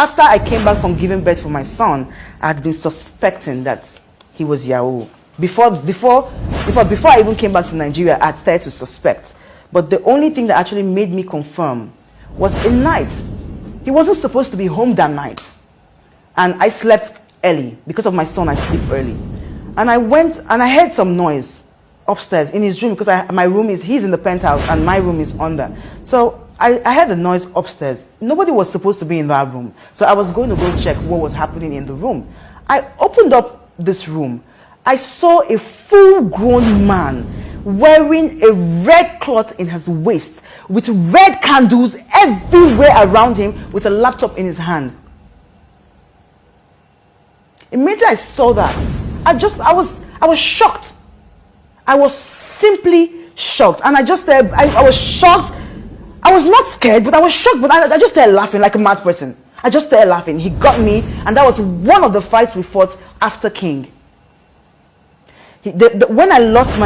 After I came back from giving birth for my son, I had been suspecting that he was Yahoo. Before I even came back to Nigeria, I had started to suspect. But the only thing that actually made me confirm was a night. He wasn't supposed to be home that night. And I slept early. Because of my son, I sleep early. And I went and I heard some noise upstairs in his room, because he's in the penthouse and my room is under. So I heard the noise upstairs. Nobody was supposed to be in that room. So I was going to go check what was happening in the room. I opened up this room. I saw a full-grown man wearing a red cloth in his waist with red candles everywhere around him with a laptop in his hand. Immediately I saw that, I was shocked. I was simply shocked. And I was shocked. I was not scared, but I was shocked. But I just started laughing like a mad person. I just started laughing. He got me, and that was one of the fights we fought after King. When I lost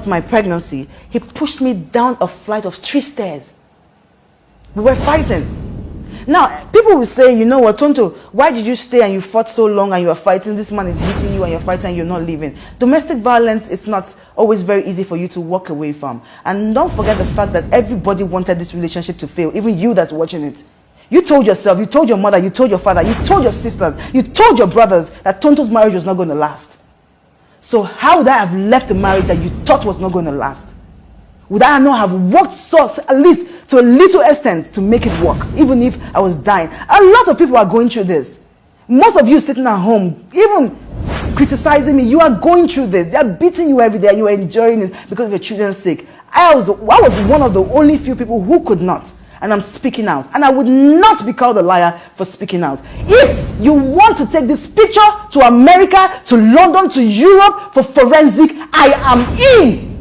my pregnancy, he pushed me down a flight of 3 stairs. We were fighting. Now, people will say, you know what, Tonto, why did you stay and you fought so long and you are fighting? This man is hitting you and you're fighting and you're not leaving. Domestic violence, it's not always very easy for you to walk away from. And don't forget the fact that everybody wanted this relationship to fail, even you that's watching it. You told yourself, you told your mother, you told your father, you told your sisters, you told your brothers that Tonto's marriage was not going to last. So how would I have left a marriage that you thought was not going to last? Would I not have worked so, at least to a little extent, to make it work, even if I was dying? A lot of people are going through this. Most of you sitting at home, even criticizing me, you are going through this. They are beating you every day and you are enjoying it because of your children's sake. I was one of the only few people who could not. And I'm speaking out. And I would not be called a liar for speaking out. If you want to take this picture to America, to London, to Europe for forensic, I am in.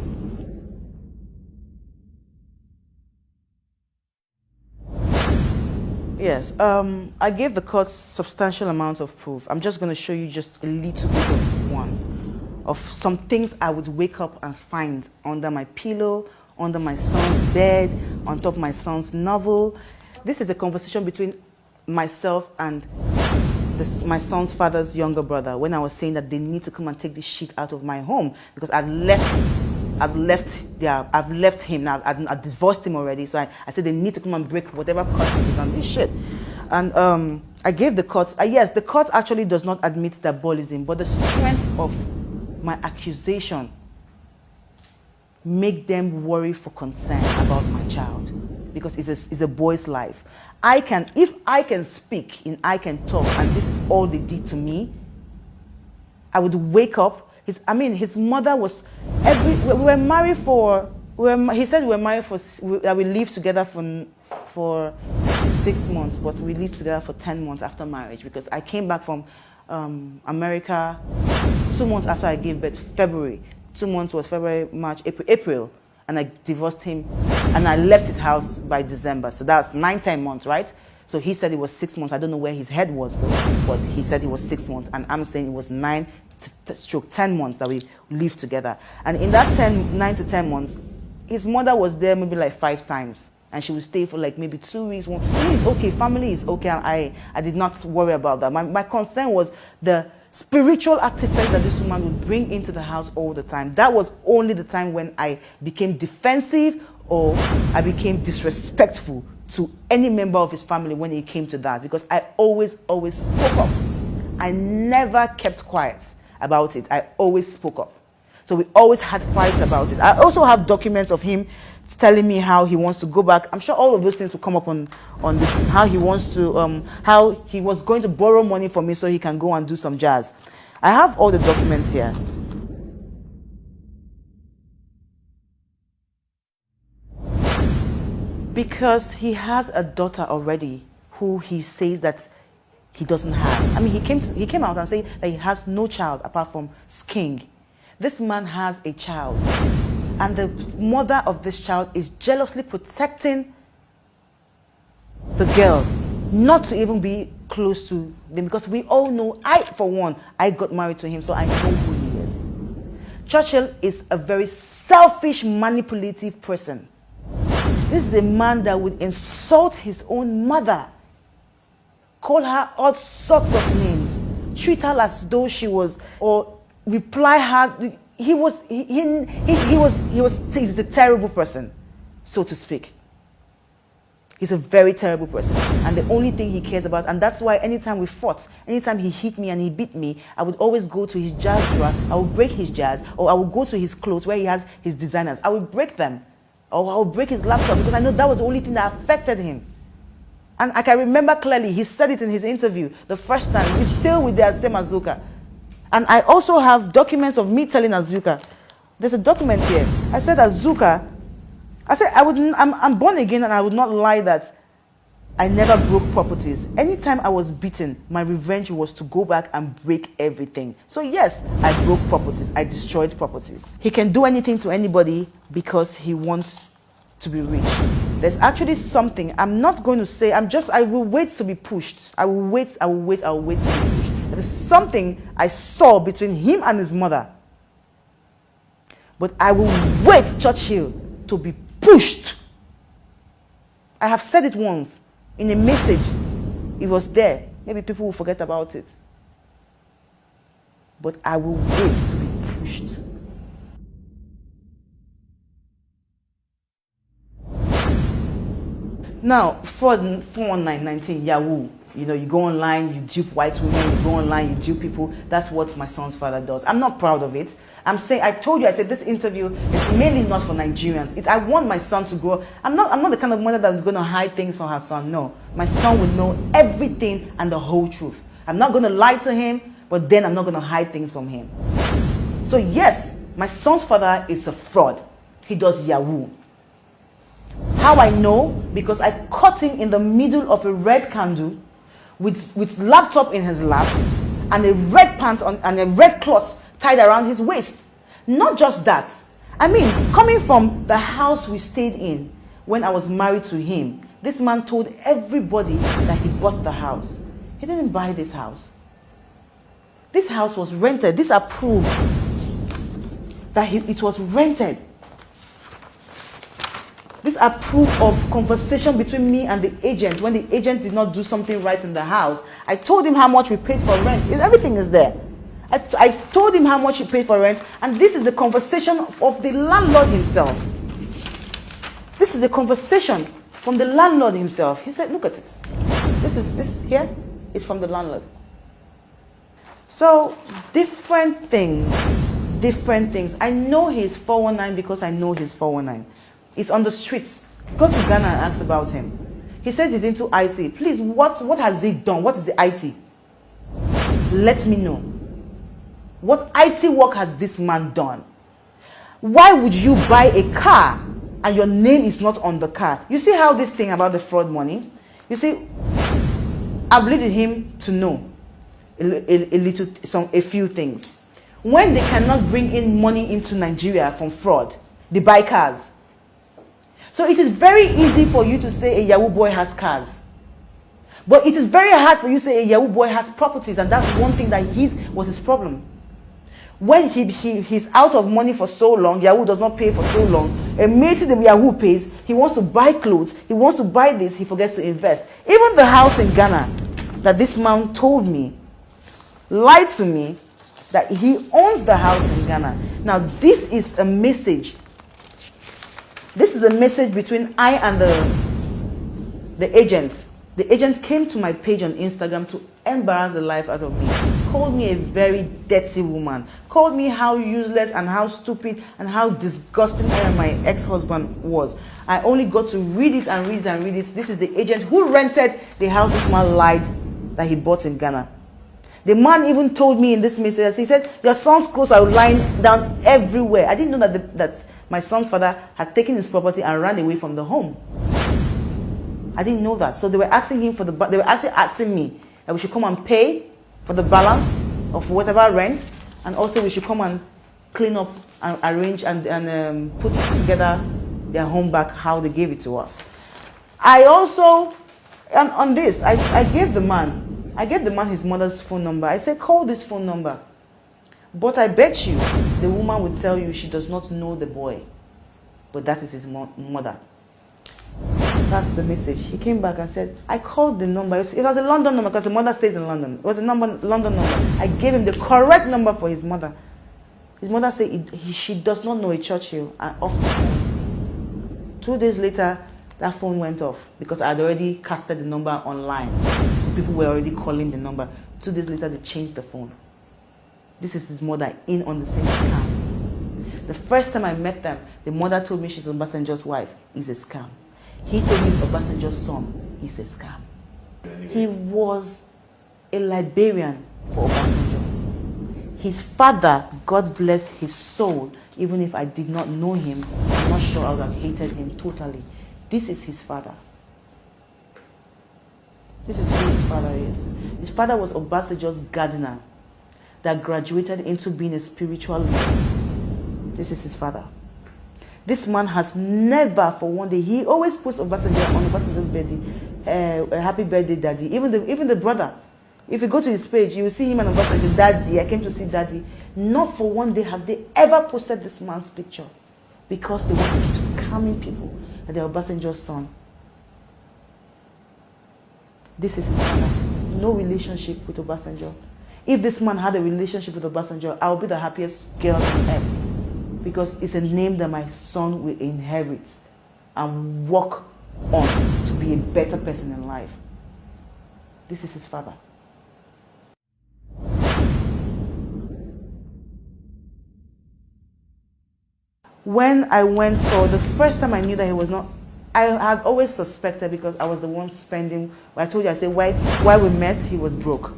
Yes, I gave the court substantial amount of proof. I'm just going to show you just a little bit of one. Of some things I would wake up and find under my pillow, under my son's bed, on top of my son's novel. This is a conversation between myself and my son's father's younger brother, when I was saying that they need to come and take this shit out of my home because I've left him now. I've divorced him already. So I said they need to come and break whatever custody is on this shit. And I gave the court, yes, the court actually does not admit diabolism, but the strength of my accusation make them worry for concern about my child, because it's a boy's life. If I can speak and I can talk, and this is all they did to me, I would wake up. His mother was we were married for. He said we were married for. That we lived together for 6 months, but we lived together for 10 months after marriage, because I came back from America 2 months after I gave birth, February. 2 months was February, March, April, and I divorced him, and I left his house by December. So that's 9-10 months, right? So he said it was 6 months. I don't know where his head was though, but he said it was 6 months, and I'm saying it was 9-10 months that we lived together. And in that 9 to 10 months, his mother was there maybe like 5 times, and she would stay for like maybe 2 weeks. It's okay, family is okay. I did not worry about that. My concern was the spiritual artifacts that this woman would bring into the house all the time. That was only the time when I became defensive or I became disrespectful to any member of his family when it came to that, because I always spoke up. I never kept quiet about it. I always spoke up. So we always had fights about it. I also have documents of him telling me how he wants to go back. I'm sure all of those things will come up on this, how he wants to, how he was going to borrow money from me so he can go and do some jazz. I have all the documents here. Because he has a daughter already who he says that he doesn't have. I mean, he came out and said that he has no child apart from King. This man has a child. And the mother of this child is jealously protecting the girl not to even be close to them, because we all know, for one, I got married to him, so I know who he is. Churchill is a very selfish, manipulative person. This is a man that would insult his own mother, call her all sorts of names, treat her as though she was, or reply her. He's a terrible person, so to speak. He's a very terrible person, and the only thing he cares about, and that's why anytime we fought, anytime he hit me and he beat me, I would always go to his jazz drawer, I would break his jazz, or I would go to his clothes where he has his designers, I would break them, or I would break his laptop, because I know that was the only thing that affected him. And I can remember clearly, he said it in his interview, the first time, he's still with the same Azuka. And I also have documents of me telling Azuka, there's a document here, I said, Azuka, I said, I'm born again, and I would not lie that I never broke properties. Anytime I was beaten, my revenge was to go back and break everything. So yes, I broke properties. I destroyed properties. He can do anything to anybody because he wants to be rich. There's actually something, I'm not going to say, I will wait to be pushed. I will wait to be pushed. There's something I saw between him and his mother. But I will wait, Churchill, to be pushed. I have said it once in a message. It was there. Maybe people will forget about it. But I will wait to be pushed. Now, fraud 41919, Yahoo. You know, you go online, you dupe white women, you go online, you dupe people. That's what my son's father does. I'm not proud of it. I'm saying, I told you, I said this interview is mainly not for Nigerians. I want my son to grow. I'm not the kind of mother that's going to hide things from her son. No, my son will know everything and the whole truth. I'm not going to lie to him, but then I'm not going to hide things from him. So yes, my son's father is a fraud. He does Yahoo. How I know? Because I caught him in the middle of a red candle with laptop in his lap and a red pants on and a red cloth tied around his waist. Not just that. I mean, coming from the house we stayed in when I was married to him, this man told everybody that he bought the house. He didn't buy this house. This house was rented. This approved that it was rented. This approve of conversation between me and the agent when the agent did not do something right in the house. I told him how much we paid for rent. Everything is there. I told him how much he paid for rent, and this is the conversation of the landlord himself. This is a conversation from the landlord himself. He said, look at it. This here is from the landlord. So, different things. I know he's 419 because I know he's 419. It's on the streets. Go to Ghana and ask about him. He says he's into IT. Please, what has he done? What is the IT? Let me know. What IT work has this man done? Why would you buy a car and your name is not on the car? You see how this thing about the fraud money? You see, I've leaded him to know a few things. When they cannot bring in money into Nigeria from fraud, they buy cars. So it is very easy for you to say a Yahoo boy has cars. But it is very hard for you to say a Yahoo boy has properties, and that's one thing that was his problem. When he's out of money for so long, Yahoo does not pay for so long, immediately the Yahoo pays, he wants to buy clothes, he wants to buy this, he forgets to invest. Even the house in Ghana that this man told me, lied to me, that he owns the house in Ghana. Now this is a message. This is a message between I and the agent. The agent came to my page on Instagram to embarrass the life out of me. Called me a very dirty woman. Called me how useless and how stupid and how disgusting I and my ex-husband was. I only got to read it and read it and read it. This is the agent who rented the house this man lied that he bought in Ghana. The man even told me in this message, he said, your son's clothes are lying down everywhere. I didn't know that my son's father had taken his property and ran away from the home. I didn't know that. So they were asking him they were actually asking me that we should come and pay for the balance of whatever rent, and also we should come and clean up and arrange and put together their home back how they gave it to us. I also, on this, I gave the man his mother's phone number. I said, call this phone number. But I bet you the woman would tell you she does not know the boy, but that is his mother. That's the message. He came back and said, I called the number. It was a London number because the mother stays in London. It was a London number. I gave him the correct number for his mother. His mother said she does not know a Churchill, and off the phone. 2 days later, that phone went off because I had already casted the number online. So people were already calling the number. 2 days later, they changed the phone. This is his mother in on the same scam. The first time I met them, the mother told me she's Obasanjo's wife. It's a scam. He told me he's Obasanjo's son. It's a scam. He was a Liberian for Obasanjo. His father, God bless his soul, even if I did not know him, I'm not sure I would have hated him totally. This is his father. This is who his father is. His father was Obasanjo's gardener that graduated into being a spiritual leader. This is his father. This man has never for one day, he always puts Obasanjo on Obasanjo's birthday, a happy birthday, daddy. Even the brother. If you go to his page, you will see him and Obasanjo, daddy, I came to see daddy. Not for one day have they ever posted this man's picture because they want to keep scamming people that they're Obasanjo's son. This is his father. No relationship with Obasanjo. If this man had a relationship with Obasanjo, I would be the happiest girl on earth. Because it's a name that my son will inherit and work on to be a better person in life. This is his father. When I went for the first time, I knew that he was not. I had always suspected because I was the one spending. I told you, I said, why we met, he was broke.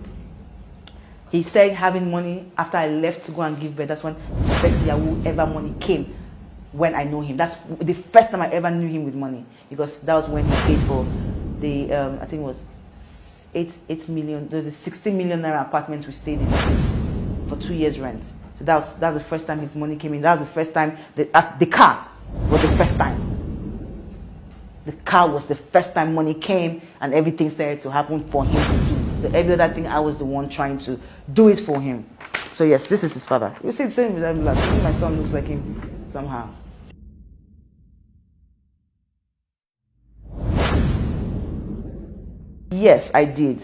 He started having money after I left to go and give birth. That's when his first Yahoo ever money came, when I know him. That's the first time I ever knew him with money, because that was when he paid for the, I think it was 8 million, the 60 million naira apartment we stayed in for 2 years rent. So that was the first time his money came in. That was the first time, the car was the first time. The car was the first time money came and everything started to happen for him to do. So every other thing, I was the one trying to do it for him. So yes, this is his father. You see the same resemblance. My son looks like him somehow. Yes, I did.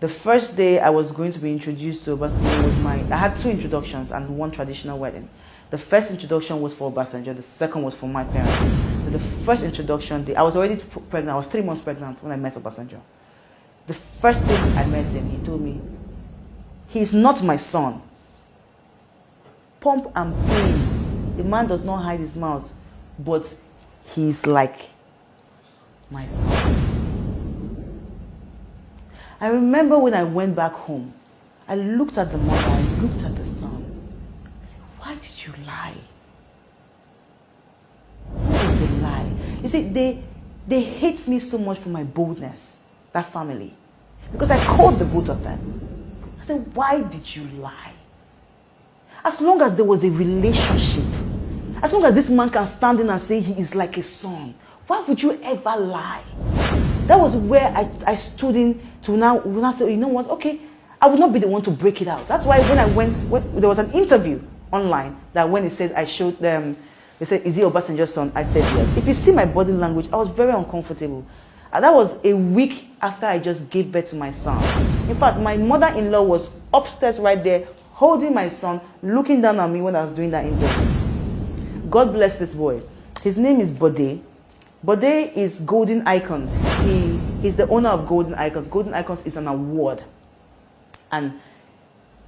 The first day I was going to be introduced to Obasanjo was I had 2 introductions and 1 traditional wedding. The first introduction was for Obasanjo, the second was for my parents. So the first introduction, I was already pregnant, I was 3 months pregnant when I met Obasanjo. The first day I met him, he told me, he's not my son. Pump and pain. The man does not hide his mouth, but he's like my son. I remember when I went back home, I looked at the mother, I looked at the son. I said, why did you lie? What is the lie? You see, they hate me so much for my boldness, that family. Because I called the both of them. I said, why did you lie? As long as there was a relationship, as long as this man can stand in and say he is like a son, why would you ever lie? That was where I stood in to now say, you know what, okay, I would not be the one to break it out. That's why when I went, there was an interview online that when it said, I showed them, they said, is he Obasanjo's son? I said yes. If you see my body language, I was very uncomfortable. And that was a week after I just gave birth to my son. In fact, my mother-in-law was upstairs right there, holding my son, looking down at me when I was doing that interview. God bless this boy. His name is Bode. Bode is Golden Icons. He's the owner of Golden Icons. Golden Icons is an award. And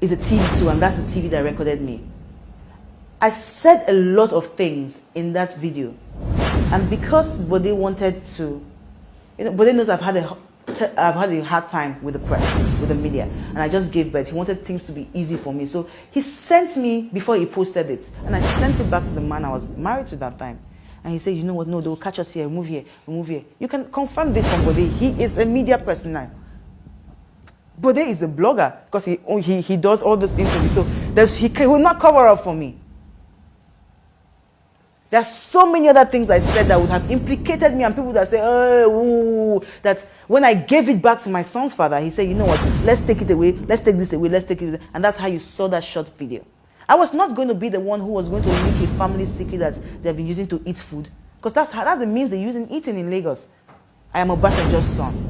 it's a TV too, and that's the TV that recorded me. I said a lot of things in that video. And because Bode wanted to, Bode knows I've had a hard time with the press, with the media, and I just gave birth. He wanted things to be easy for me. So he sent me, before he posted it, and I sent it back to the man I was married to that time. And he said, you know what, no, they will catch us here, move here, move here. You can confirm this from Bode. He is a media person now. Bode is a blogger because he does all this interviews. So he will not cover up for me. There are so many other things I said that would have implicated me, and people that say, oh, that when I gave it back to my son's father, he said, you know what, let's take it away, let's take this away, let's take it away. And that's how you saw that short video. I was not going to be the one who was going to leak a family secret that they've been using to eat food, because that's the means they use in eating in Lagos. I am Obasanjo's son.